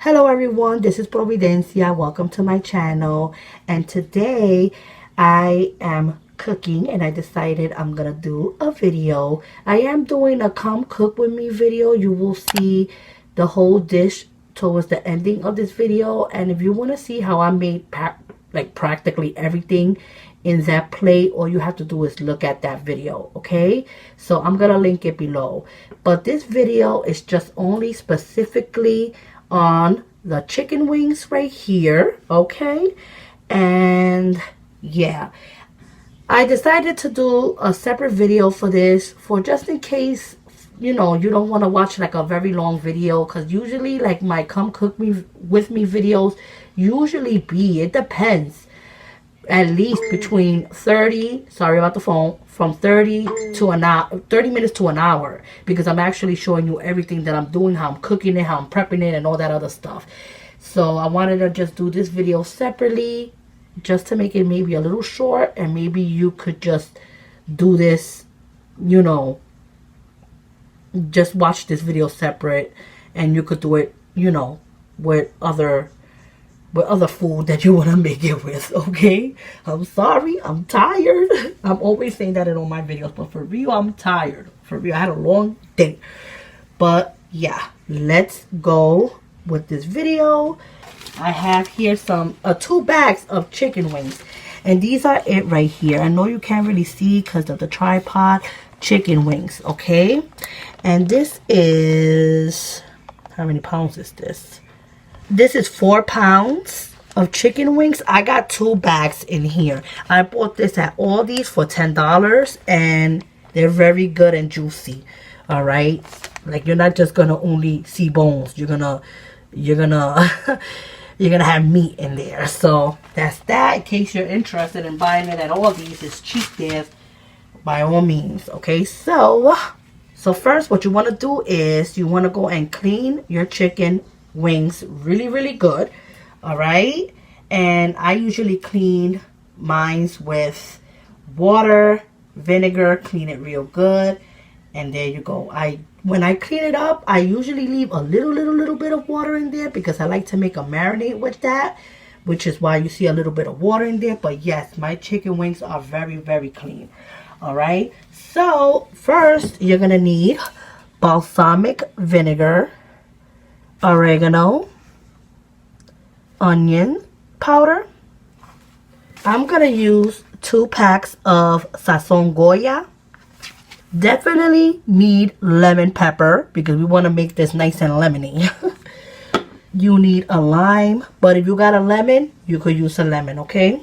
Hello everyone, this is Providencia. Welcome to my channel. And today I am cooking and I decided I'm gonna do a video. I am doing a come cook with me video. You will see the whole dish towards the ending of this video. And if you want to see how I made practically everything in that plate, all you have to do is look at that video, okay? So I'm gonna link it below. But this video is just only specifically on the chicken wings right here, okay? And yeah, I decided to do a separate video for this, for just in case you know you don't want to watch like a very long video, because usually like my come cook me with me videos usually it depends, at least between 30, sorry about the phone, from 30 to an hour, 30 minutes to an hour, because I'm actually showing you everything that I'm doing, how I'm cooking it, how I'm prepping it, and all that other stuff. So I wanted to just do this video separately, just to make it maybe a little short, and maybe you could just do this, you know, just watch this video separate, and you could do it, you know, with other food that you want to make it with, okay? I'm sorry, I'm tired. I'm always saying that in all my videos, but for real, I'm tired. For real, I had a long day. But yeah, let's go with this video. I have here some 2 bags of chicken wings, and these are it right here. I know you can't really see because of the tripod. Chicken wings, okay? And this is, how many pounds is this? This is 4 pounds of chicken wings. I got 2 bags in here. I bought this at Aldi's for $10, and they're very good and juicy. All right, like you're not just gonna only see bones. You're gonna you're gonna have meat in there. So that's that. In case you're interested in buying it at Aldi's, it's cheap there, by all means. Okay, so first what you want to do is you want to go and clean your chicken wings really good. All right, and I usually clean mines with water, vinegar, clean it real good, and there you go. When I clean it up, I usually leave a little bit of water in there, because I like to make a marinade with that, which is why you see a little bit of water in there. But yes, my chicken wings are very clean. All right, so first you're gonna need balsamic vinegar, oregano, onion powder. I'm gonna use 2 packs of sazon Goya. Definitely need lemon pepper, because we want to make this nice and lemony. You need a lime, but if you got a lemon, you could use a lemon, okay?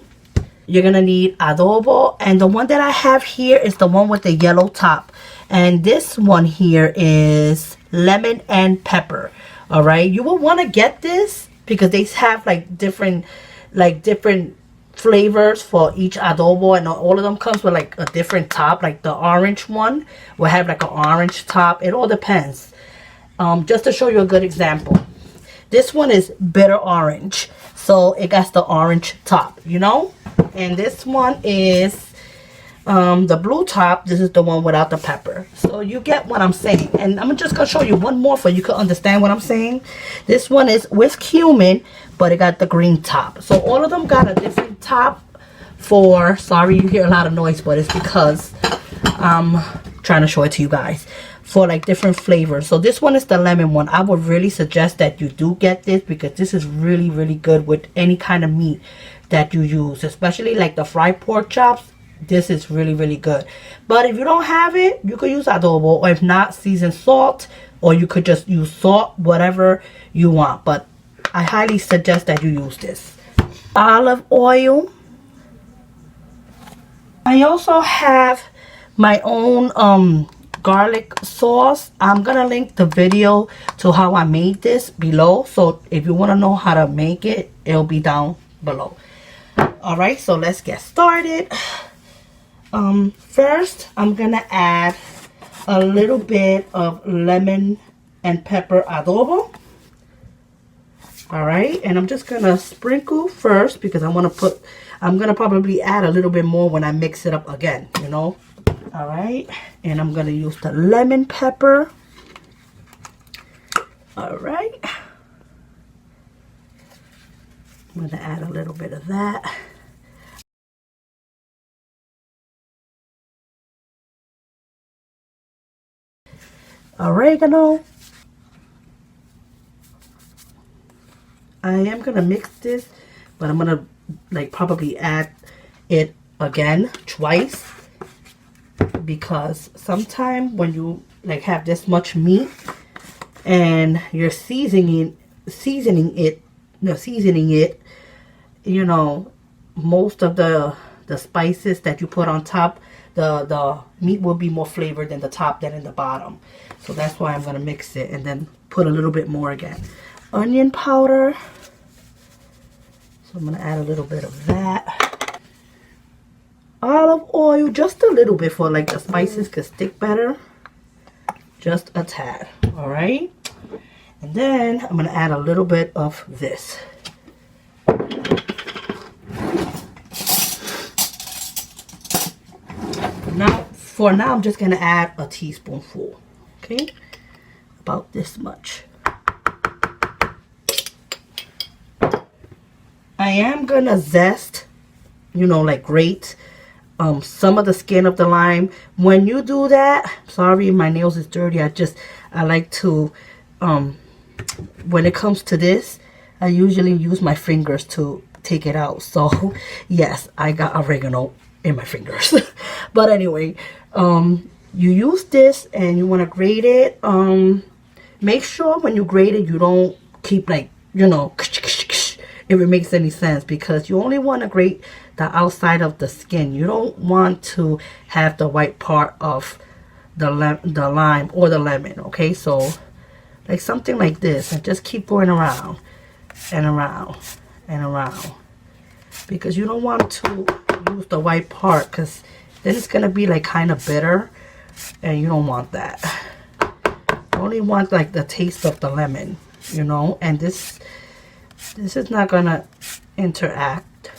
You're gonna need adobo, and the one that I have here is the one with the yellow top, and this one here is lemon and pepper. All right, you will want to get this because they have like different flavors for each adobo, and all of them comes with like a different top. Like the orange one will have like an orange top. It all depends. Just to show you a good example, this one is bitter orange, so it got the orange top, you know. And this one is the blue top. This is the one without the pepper. So you get what I'm saying. And I'm just gonna show you one more so you can understand what I'm saying. This one is with cumin, but it got the green top. So all of them got a different top for, sorry you hear a lot of noise, but it's because I'm trying to show it to you guys, for like different flavors. So this one is the lemon one. I would really suggest that you do get this, because this is really good with any kind of meat that you use, especially like the fried pork chops. This is really good. But if you don't have it, you could use adobo, or if not, seasoned salt, or you could just use salt, whatever you want. But I highly suggest that you use this. Olive oil. I also have my own garlic sauce. I'm gonna link the video to how I made this below, so if you want to know how to make it, it'll be down below. All right, so let's get started. First I'm gonna add a little bit of lemon and pepper adobo. All right, and I'm just gonna sprinkle first, because I'm gonna probably add a little bit more when I mix it up again, you know. All right, and I'm gonna use the lemon pepper. All right, I'm gonna add a little bit of that. Oregano. I am gonna mix this, but I'm gonna like probably add it again twice, because sometimes when you like have this much meat and you're seasoning it, you know, most of the spices that you put on top, the meat will be more flavored in the top than in the bottom. So that's why I'm gonna mix it and then put a little bit more again. Onion powder. So I'm gonna add a little bit of that. Olive oil, just a little bit for like the spices could stick better. Just a tad, all right? And then I'm gonna add a little bit of this. For now, I'm just gonna add a teaspoonful, okay? About this much. I am gonna zest, you know, like grate some of the skin of the lime. When you do that, sorry, my nails is dirty. I like to, when it comes to this, I usually use my fingers to take it out. So yes, I got oregano in my fingers. But anyway, you use this and you want to grate it. Make sure when you grate it, you don't keep like, you know, if it makes any sense, because you only want to grate the outside of the skin. You don't want to have the white part of the lime or the lemon, okay? So like something like this, and just keep going around and around and around, because you don't want to use the white part, because then it's gonna be like kind of bitter, and you don't want that. You only want like the taste of the lemon, you know. And this is not gonna interact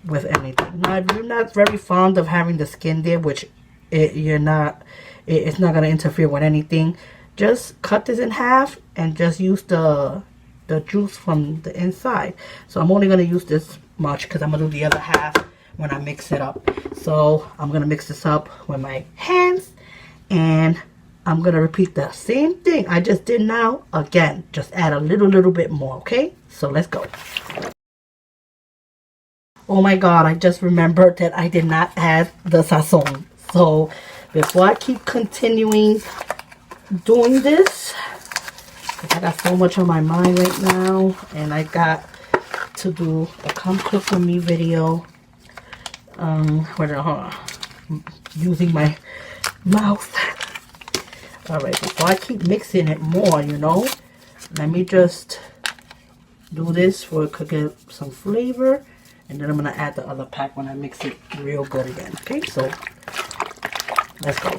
with anything. Now, if you're not very fond of having the skin there, which it's not gonna interfere with anything, just cut this in half and just use the juice from the inside. So I'm only gonna use this much because I'm gonna do the other half when I mix it up. So I'm gonna mix this up with my hands, and I'm gonna repeat the same thing I just did now again. Just add a little bit more, okay? So let's go. Oh my god, I just remembered that I did not add the sazon. So before I keep continuing doing this, I got so much on my mind right now, and I got to do a come cook with me video. Using my mouth. Alright, before I keep mixing it more, you know, let me just do this for it to get some flavor, and then I'm gonna add the other pack when I mix it real good again. Okay, so let's go.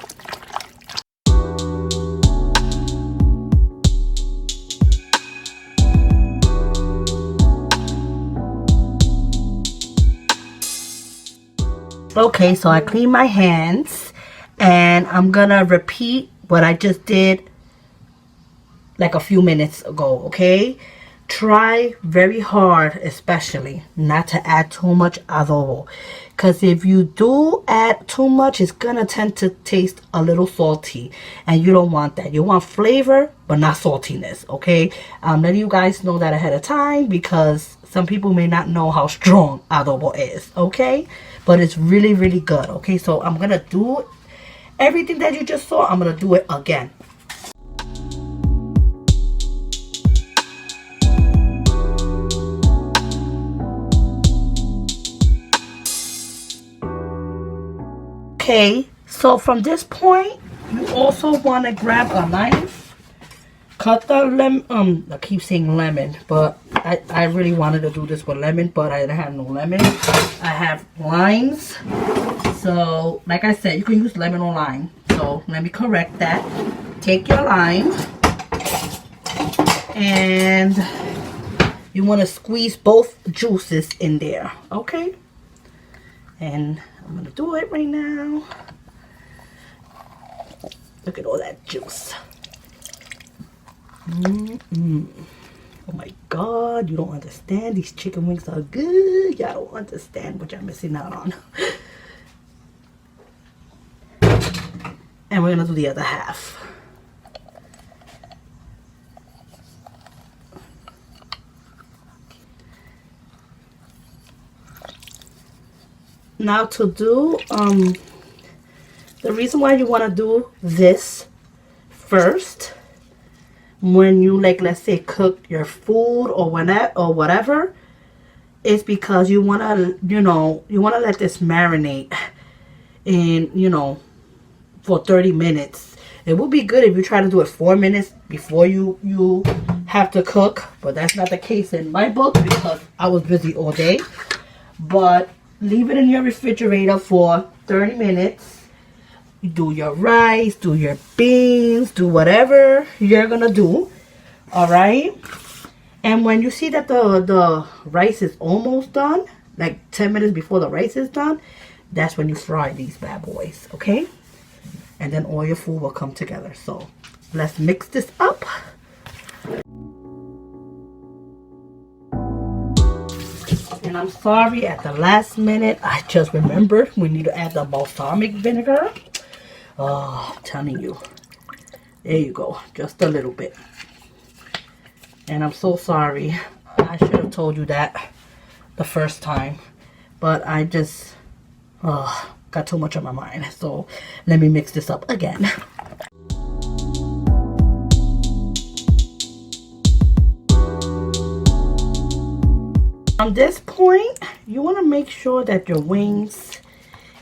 Okay, so I clean my hands, and I'm gonna repeat what I just did like a few minutes ago, okay? Try very hard, especially, not to add too much adobo, because if you do add too much, it's gonna tend to taste a little salty, and you don't want that. You want flavor, but not saltiness, okay? I'm letting you guys know that ahead of time, because some people may not know how strong adobo is, okay? But it's really good, okay? So I'm gonna do everything that you just saw. I'm gonna do it again. Okay, so from this point, you also want to grab a knife, cut the lemon. I keep saying lemon, but I really wanted to do this with lemon, but I didn't have no lemon. I have limes. So, like I said, you can use lemon or lime. So, let me correct that. Take your lime, and you want to squeeze both juices in there, okay? And I'm going to do it right now. Look at all that juice. Oh my God, you don't understand. These chicken wings are good. Y'all don't understand what y'all missing out on. And we're gonna do the other half. Now to do the reason why you want to do this first, when you, like, let's say cook your food or whatever, is because you want to, you know, you want to let this marinate in, you know, for 30 minutes. It would be good if you try to do it 4 minutes before you have to cook, but that's not the case in my book because I was busy all day. But leave it in your refrigerator for 30 minutes. You do your rice, do your beans, do whatever you're gonna do. Alright? And when you see that the rice is almost done, like 10 minutes before the rice is done, that's when you fry these bad boys. Okay? And then all your food will come together. So let's mix this up. And I'm sorry, at the last minute, I just remembered we need to add the balsamic vinegar. Oh, I'm telling you. There you go. Just a little bit. And I'm so sorry. I should have told you that the first time. But I just got too much on my mind. So let me mix this up again. At this point, you want to make sure that your wings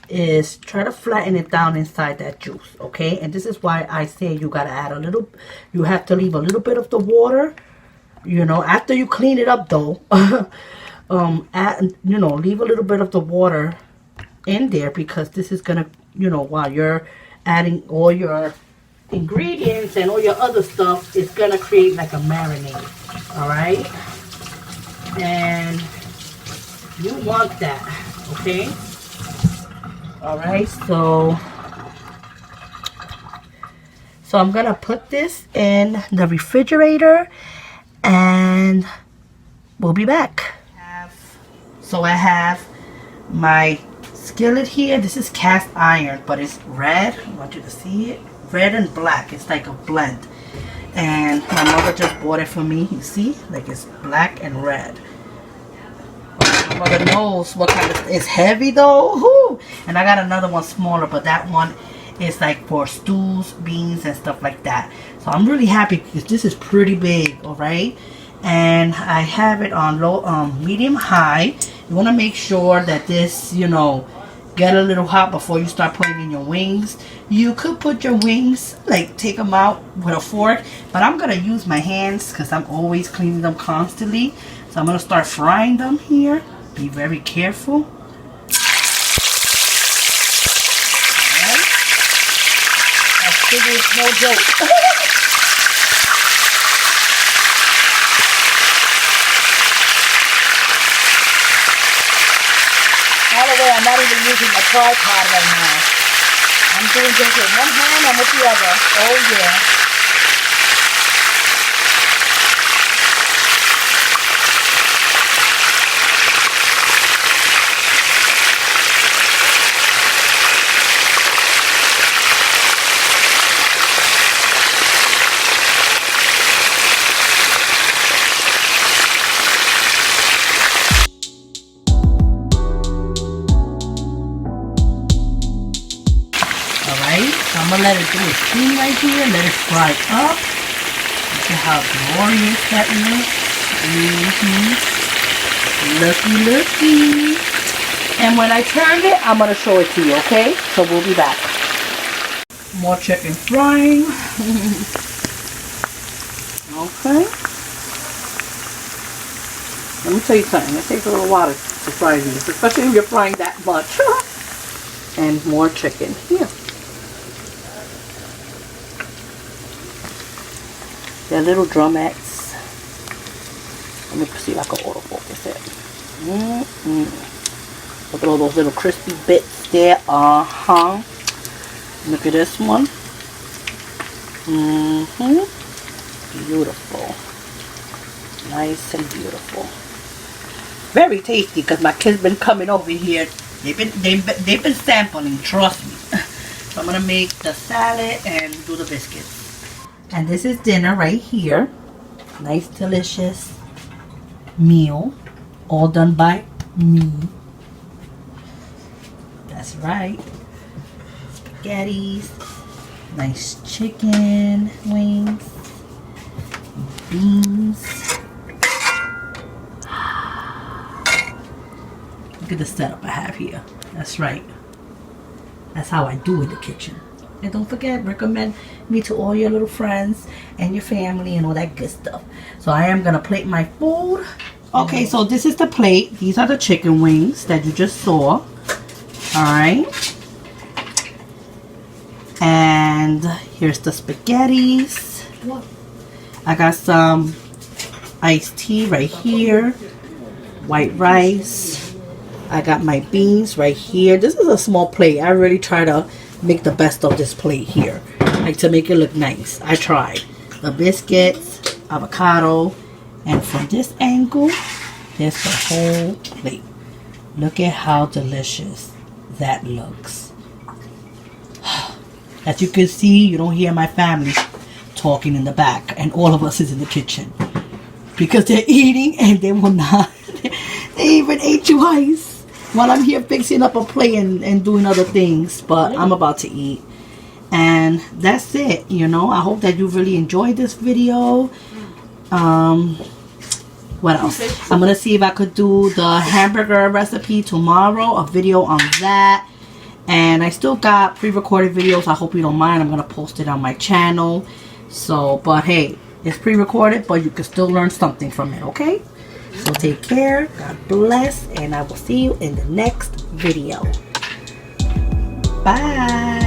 is, try to flatten it down inside that juice, okay? And this is why I say you got to add a little, you have to leave a little bit of the water, you know, after you clean it up though. Add, you know, leave a little bit of the water in there because this is going to, you know, while you're adding all your ingredients and all your other stuff, it's going to create like a marinade, all right? And you want that, okay? All right, so I'm gonna put this in the refrigerator and we'll be back. So I have my skillet here. This is cast iron, but it's red. I want you to see it. Red and black. It's like a blend. And my mother just bought it for me. You see? Like it's black and red. My mother knows what kind of... It's heavy though. Woo! And I got another one smaller, but that one is like for stews, beans, and stuff like that. So I'm really happy because this is pretty big, alright? And I have it on low, medium high. You want to make sure that this, you know, get a little hot before you start putting in your wings. You could put your wings, like take them out with a fork, but I'm going to use my hands because I'm always cleaning them constantly. So I'm going to start frying them here. Be very careful. Alright. That sugar is no joke. By the way, I'm not even using a tripod right now. I'm doing this with one hand and with the other. Oh yeah. I'm going to let it do its thing right here. Let it fry up. Look at how glorious that looks. Looky, looky. And when I turn it, I'm going to show it to you, okay? So we'll be back. More chicken frying. Okay. Let me tell you something. It takes a little while to fry these, especially if you're frying that much. And more chicken here. They're little drumettes. Let me see if I can autofocus it. Look at all those little crispy bits there. Look at this one. Beautiful. Nice and beautiful. Very tasty because my kids been coming over here. They've been sampling, trust me. So I'm gonna make the salad and do the biscuits. And this is dinner right here. Nice, delicious meal, all done by me. That's right. Spaghettis, nice chicken wings, beans. Look at the setup I have here. That's right. That's how I do in the kitchen. And don't forget, recommend me to all your little friends and your family and all that good stuff. So I am gonna plate my food. Okay, so this is the plate. These are the chicken wings that you just saw. Alright. And here's the spaghettis. I got some iced tea right here. White rice. I got my beans right here. This is a small plate. I really try to make the best of this plate here. Like to make it look nice. I tried. The biscuits, avocado, and from this angle, there's the whole plate. Look at how delicious that looks. As you can see, you don't hear my family talking in the back, and all of us is in the kitchen because they're eating and they will not. They even ate twice while I'm here fixing up a plate and doing other things, but I'm about to eat. And that's it, you know. I hope that you really enjoyed this video. What else? I'm gonna see if I could do the hamburger recipe tomorrow, a video on that. And I still got pre-recorded videos. I hope you don't mind. I'm gonna post it on my channel. So, but hey, it's pre-recorded, but you can still learn something from it, okay? So take care, God bless, and I will see you in the next video. Bye.